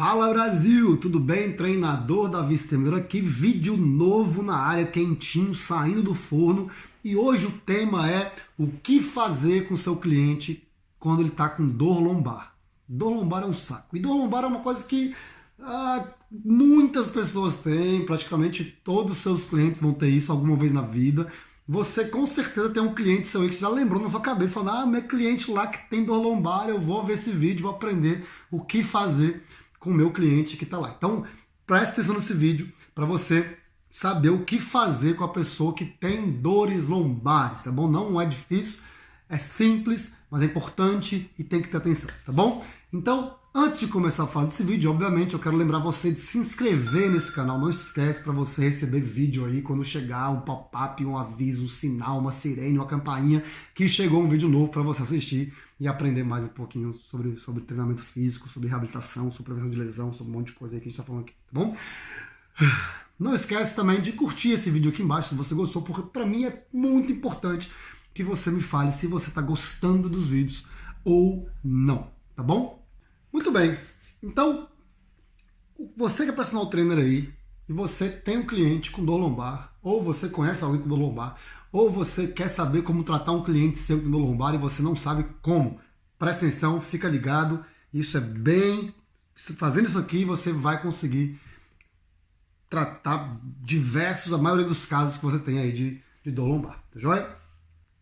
Fala Brasil, tudo bem? Treinador Davi Stemmer aqui, vídeo novo na área, quentinho, saindo do forno. E hoje o tema é o que fazer com o seu cliente quando ele está com dor lombar. Dor lombar é um saco. E dor lombar é uma coisa que muitas pessoas têm, praticamente todos os seus clientes vão ter isso alguma vez na vida. Você com certeza tem um cliente seu aí que você já lembrou na sua cabeça, falando, meu cliente lá que tem dor lombar, eu vou ver esse vídeo, vou aprender o que fazer com o meu cliente que está lá. Então, preste atenção nesse vídeo para você saber o que fazer com a pessoa que tem dores lombares, tá bom? Não é difícil, é simples, mas é importante e tem que ter atenção, tá bom? Então, antes de começar a falar desse vídeo, obviamente eu quero lembrar você de se inscrever nesse canal. Não esquece para você receber vídeo aí quando chegar um pop-up, um aviso, um sinal, uma sirene, uma campainha que chegou um vídeo novo para você assistir e aprender mais um pouquinho sobre treinamento físico, sobre reabilitação, sobre prevenção de lesão, sobre um monte de coisa aí que a gente está falando aqui, tá bom? Não esquece também de curtir esse vídeo aqui embaixo se você gostou, porque para mim é muito importante que você me fale se você está gostando dos vídeos ou não, tá bom? Muito bem, então, você que é personal trainer aí, e você tem um cliente com dor lombar, ou você conhece alguém com dor lombar, ou você quer saber como tratar um cliente seu com dor lombar e você não sabe como, presta atenção, fica ligado, isso é bem... Fazendo isso aqui, você vai conseguir tratar a maioria dos casos que você tem aí de dor lombar, tá joia?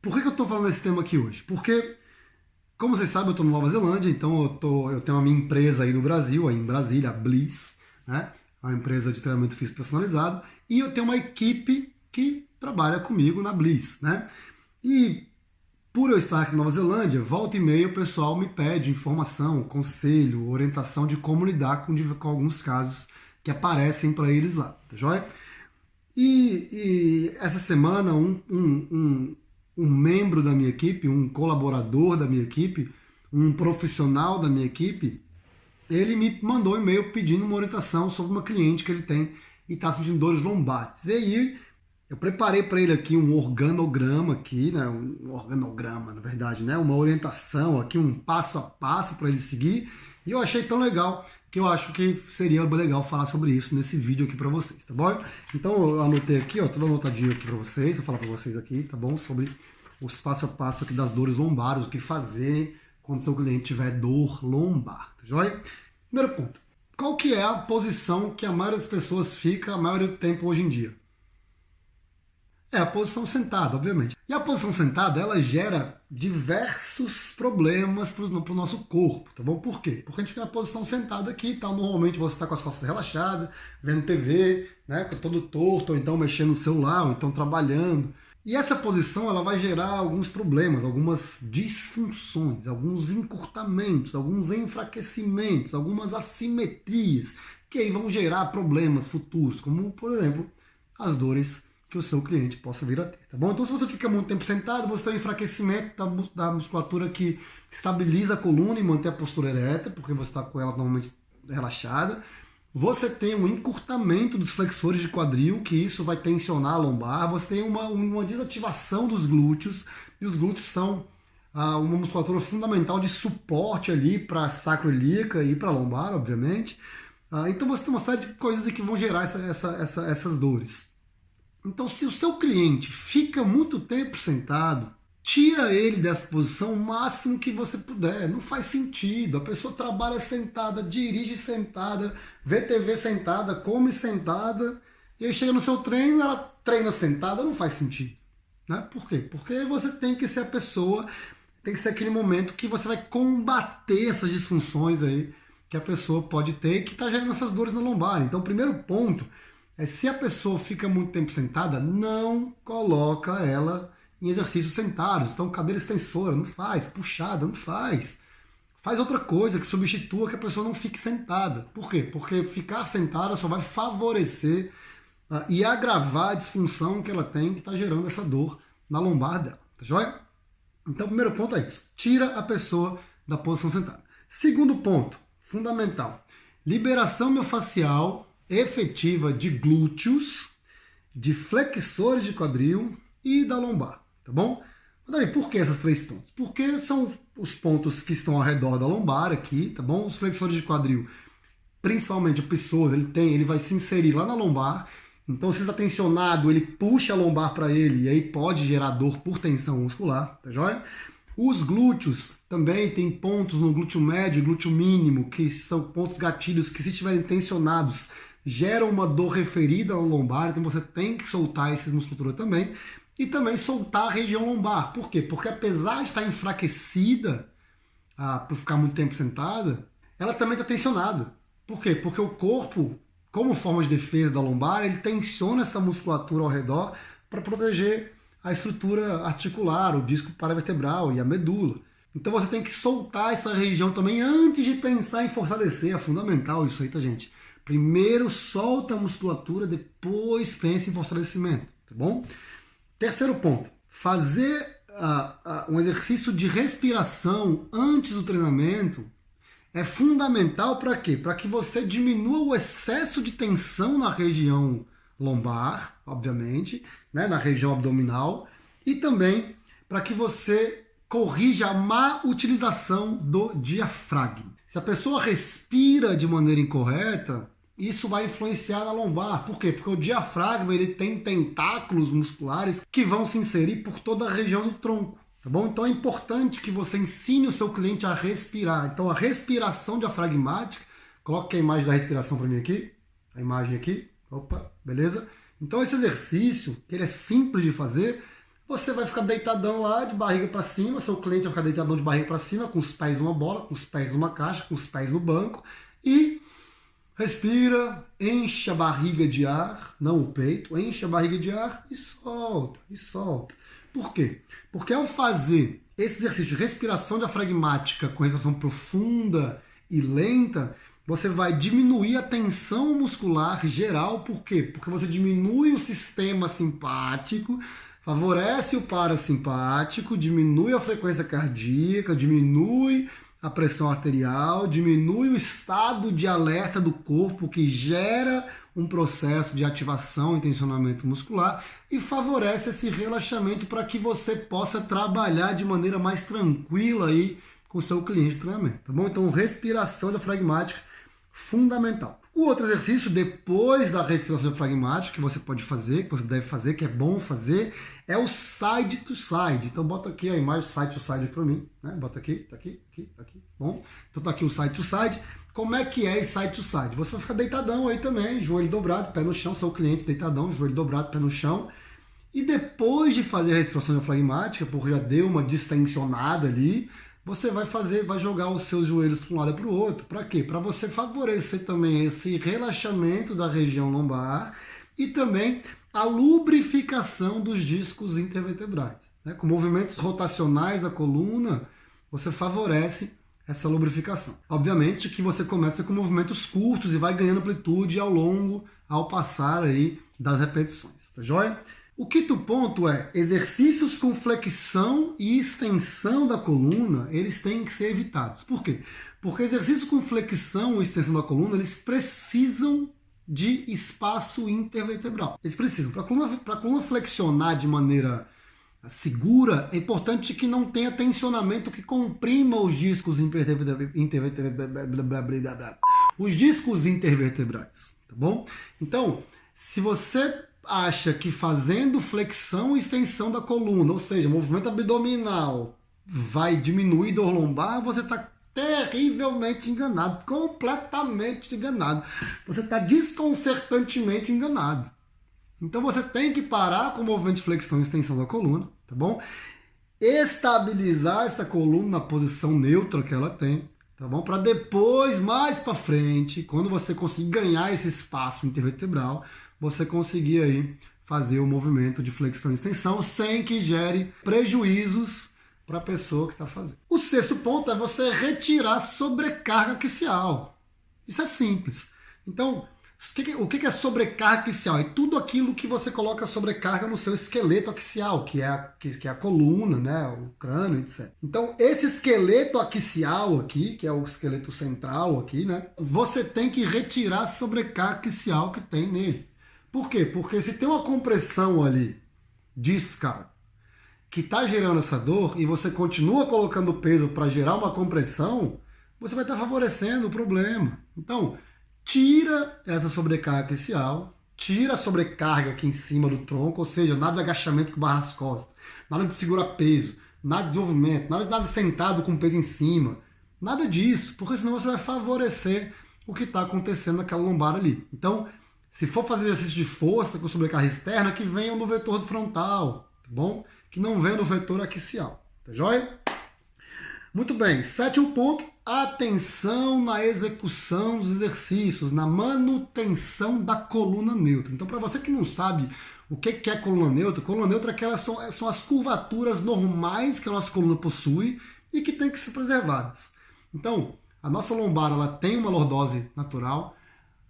Por que eu estou falando desse tema aqui hoje? Porque, como vocês sabem, eu estou na Nova Zelândia, então eu tenho a minha empresa aí no Brasil, aí em Brasília, a Bliss, né? Uma empresa de treinamento físico personalizado, e eu tenho uma equipe que trabalha comigo na Bliss, né? E por eu estar aqui na Nova Zelândia, volta e meia o pessoal me pede informação, conselho, orientação de como lidar com alguns casos que aparecem para eles lá, tá joia? E essa semana um membro da minha equipe, um colaborador da minha equipe, um profissional da minha equipe, ele me mandou um e-mail pedindo uma orientação sobre uma cliente que ele tem e está sentindo dores lombares. E aí eu preparei para ele aqui um organograma aqui, né? Um organograma, na verdade, né? Uma orientação aqui, um passo a passo para ele seguir. E eu achei tão legal que eu acho que seria legal falar sobre isso nesse vídeo aqui para vocês, tá bom? Então eu anotei aqui, ó, tudo anotadinho aqui para vocês, vou falar para vocês aqui, tá bom? Sobre os passo a passo aqui das dores lombares, o que fazer quando seu cliente tiver dor lombar, tá joia? Primeiro ponto, qual que é a posição que a maioria das pessoas fica a maioria do tempo hoje em dia? É a posição sentada, obviamente. E a posição sentada, ela gera diversos problemas para o nosso corpo, tá bom? Por quê? Porque a gente fica na posição sentada aqui, tá? Normalmente você está com as costas relaxadas, vendo TV, né? Todo torto, ou então mexendo no celular, ou então trabalhando. E essa posição, ela vai gerar alguns problemas, algumas disfunções, alguns encurtamentos, alguns enfraquecimentos, algumas assimetrias, que aí vão gerar problemas futuros, como, por exemplo, as dores que o seu cliente possa vir a ter, tá bom? Então, se você fica muito tempo sentado, você tem um enfraquecimento da musculatura que estabiliza a coluna e mantém a postura ereta, porque você está com ela normalmente relaxada. Você tem um encurtamento dos flexores de quadril, que isso vai tensionar a lombar. Você tem uma desativação dos glúteos, e os glúteos são uma musculatura fundamental de suporte ali para a sacroiliaca e para a lombar, obviamente. Então, você tem uma série de coisas que vão gerar essas dores. Então, se o seu cliente fica muito tempo sentado, tira ele dessa posição o máximo que você puder. Não faz sentido. A pessoa trabalha sentada, dirige sentada, vê TV sentada, come sentada, e aí chega no seu treino, ela treina sentada, não faz sentido. Né? Por quê? Porque você tem que ser a pessoa, tem que ser aquele momento que você vai combater essas disfunções aí que a pessoa pode ter e que está gerando essas dores na lombar. Então, o primeiro ponto é, se a pessoa fica muito tempo sentada, não coloca ela em exercícios sentados. Então, cadeira extensora, não faz. Puxada, não faz. Faz outra coisa que substitua que a pessoa não fique sentada. Por quê? Porque ficar sentada só vai favorecer e agravar a disfunção que ela tem, que está gerando essa dor na lombar dela. Tá joia? Então, o primeiro ponto é isso. Tira a pessoa da posição sentada. Segundo ponto, fundamental. Liberação miofascial efetiva de glúteos, de flexores de quadril e da lombar, tá bom? Mas aí, por que esses três pontos? Porque são os pontos que estão ao redor da lombar aqui, tá bom? Os flexores de quadril principalmente o psoas, ele vai se inserir lá na lombar. Então, se ele está tensionado, ele puxa a lombar para ele e aí pode gerar dor por tensão muscular, tá joia? Os glúteos também tem pontos no glúteo médio e glúteo mínimo, que são pontos gatilhos que, se estiverem tensionados, geram uma dor referida ao lombar, então você tem que soltar essas musculaturas também. E também soltar a região lombar. Por quê? Porque apesar de estar enfraquecida, por ficar muito tempo sentada, ela também está tensionada. Por quê? Porque o corpo, como forma de defesa da lombar, ele tensiona essa musculatura ao redor para proteger a estrutura articular, o disco paravertebral e a medula. Então você tem que soltar essa região também antes de pensar em fortalecer. É fundamental isso aí, tá, gente? Primeiro solta a musculatura, depois pensa em fortalecimento, tá bom? Terceiro ponto, fazer um exercício de respiração antes do treinamento é fundamental para quê? Para que você diminua o excesso de tensão na região lombar, obviamente, né, na região abdominal, e também para que você corrija a má utilização do diafragma. Se a pessoa respira de maneira incorreta, isso vai influenciar na lombar. Por quê? Porque o diafragma ele tem tentáculos musculares que vão se inserir por toda a região do tronco. Tá bom? Então é importante que você ensine o seu cliente a respirar. Então a respiração diafragmática, coloque a imagem da respiração para mim aqui. A imagem aqui. Opa, beleza? Então esse exercício, que ele é simples de fazer, você vai ficar deitadão lá de barriga para cima, seu cliente vai ficar deitadão de barriga para cima, com os pés numa bola, com os pés numa caixa, com os pés no banco e respira, enche a barriga de ar, não o peito, enche a barriga de ar e solta, e solta. Por quê? Porque ao fazer esse exercício de respiração diafragmática com respiração profunda e lenta, você vai diminuir a tensão muscular geral. Por quê? Porque você diminui o sistema simpático, favorece o parasimpático, diminui a frequência cardíaca, diminui a pressão arterial, diminui o estado de alerta do corpo, que gera um processo de ativação e tensionamento muscular e favorece esse relaxamento para que você possa trabalhar de maneira mais tranquila aí com o seu cliente de treinamento, tá bom? Então, respiração diafragmática, fundamental. O outro exercício, depois da respiração diafragmática, que você pode fazer, que você deve fazer, que é bom fazer, é o side to side. Então bota aqui a imagem side to side para mim, né? Bota aqui, tá aqui, aqui, aqui. Bom, então tá aqui o side to side. Como é que é esse side to side? Você vai ficar deitadão aí também, joelho dobrado, pé no chão, seu cliente deitadão, joelho dobrado, pé no chão. E depois de fazer a respiração diafragmática, porque já deu uma distensionada ali, você vai jogar os seus joelhos para um lado e para o outro. Para quê? Para você favorecer também esse relaxamento da região lombar e também a lubrificação dos discos intervertebrais. Né? Com movimentos rotacionais da coluna, você favorece essa lubrificação. Obviamente que você começa com movimentos curtos e vai ganhando amplitude ao passar aí das repetições. Tá joia? O quinto ponto é exercícios com flexão e extensão da coluna, eles têm que ser evitados. Por quê? Porque exercícios com flexão e extensão da coluna, eles precisam de espaço intervertebral. Eles precisam. Para a coluna flexionar de maneira segura, é importante que não tenha tensionamento que comprima os discos intervertebrais, tá bom? Então, se você acha que fazendo flexão e extensão da coluna, ou seja, movimento abdominal, vai diminuir dor lombar, você está terrivelmente enganado, completamente enganado. Você está desconcertantemente enganado. Então você tem que parar com o movimento de flexão e extensão da coluna, tá bom? Estabilizar essa coluna na posição neutra que ela tem, tá bom? Para depois, mais para frente, quando você conseguir ganhar esse espaço intervertebral, você conseguir aí fazer o movimento de flexão e extensão sem que gere prejuízos para a pessoa que está fazendo. O sexto ponto é você retirar sobrecarga axial. Isso é simples. Então, o que é sobrecarga axial? É tudo aquilo que você coloca sobrecarga no seu esqueleto axial, que é a coluna, né, o crânio, etc. Então, esse esqueleto axial aqui, que é o esqueleto central aqui, né, você tem que retirar a sobrecarga axial que tem nele. Por quê? Porque se tem uma compressão ali discal que está gerando essa dor e você continua colocando peso para gerar uma compressão, você vai estar favorecendo o problema. Então, tira essa sobrecarga axial, tira a sobrecarga aqui em cima do tronco, ou seja, nada de agachamento com barra nas costas, nada de segurar peso, nada de desenvolvimento, nada de sentado com peso em cima, nada disso, porque senão você vai favorecer o que está acontecendo naquela lombar ali. Então, se for fazer exercício de força com sobrecarga externa, que venham no vetor frontal, tá bom? Que não venha no vetor axial, tá joia? Muito bem, sétimo ponto, atenção na execução dos exercícios, na manutenção da coluna neutra. Então, para você que não sabe o que é coluna neutra é são as curvaturas normais que a nossa coluna possui e que tem que ser preservadas. Então, a nossa lombar ela tem uma lordose natural,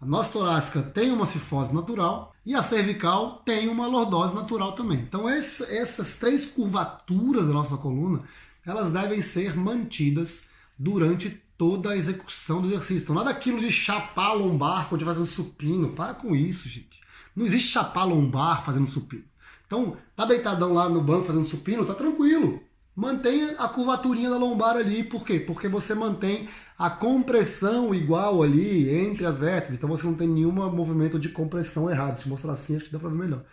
a nossa torácica tem uma cifose natural e a cervical tem uma lordose natural também. Então, essas três curvaturas da nossa coluna, elas devem ser mantidas durante toda a execução do exercício. Então, nada daquilo de chapar a lombar quando fazendo supino. Para com isso, gente. Não existe chapar a lombar fazendo supino. Então, tá deitadão lá no banco fazendo supino, tá tranquilo. Mantenha a curvaturinha da lombar ali. Por quê? Porque você mantém a compressão igual ali entre as vértebras. Então, você não tem nenhum movimento de compressão errado. Deixa eu mostrar assim, acho que dá para ver melhor.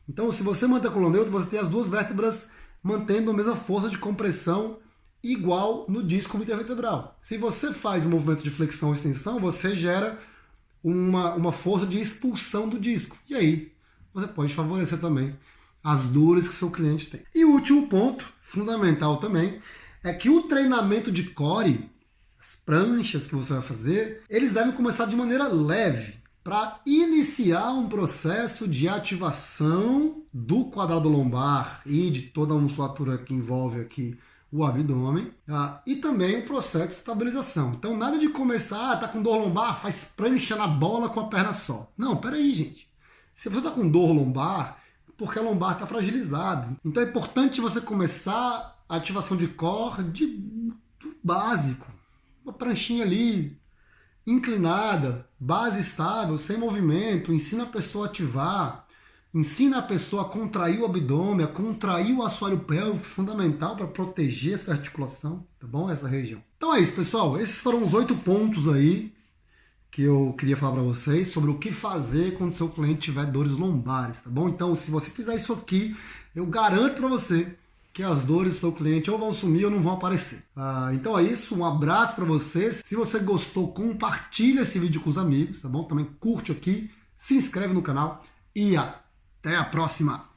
Então, se você mantém a coluna neutra, você tem as duas vértebras mantendo a mesma força de compressão igual no disco intervertebral. Se você faz um movimento de flexão e extensão, você gera uma força de expulsão do disco. E aí, você pode favorecer também as dores que o seu cliente tem. E o último ponto, fundamental também, é que o treinamento de core, as pranchas que você vai fazer, eles devem começar de maneira leve, para iniciar um processo de ativação do quadrado lombar e de toda a musculatura que envolve aqui o abdômen, e também o processo de estabilização. Então, nada de começar, tá com dor lombar, faz prancha na bola com a perna só. Não, peraí, gente. Se você tá com dor lombar, é porque a lombar está fragilizada. Então, é importante você começar a ativação de core do básico. Uma pranchinha ali, inclinada, base estável, sem movimento, ensina a pessoa a ativar, ensina a pessoa a contrair o abdômen, a contrair o assoalho pélvico, fundamental para proteger essa articulação, tá bom? Essa região. Então é isso, pessoal. Esses foram os 8 pontos aí que eu queria falar para vocês sobre o que fazer quando seu cliente tiver dores lombares, tá bom? Então, se você fizer isso aqui, eu garanto para você que as dores do seu cliente ou vão sumir ou não vão aparecer. Então é isso, um abraço para vocês. Se você gostou, compartilha esse vídeo com os amigos, tá bom? Também curte aqui, se inscreve no canal e até a próxima!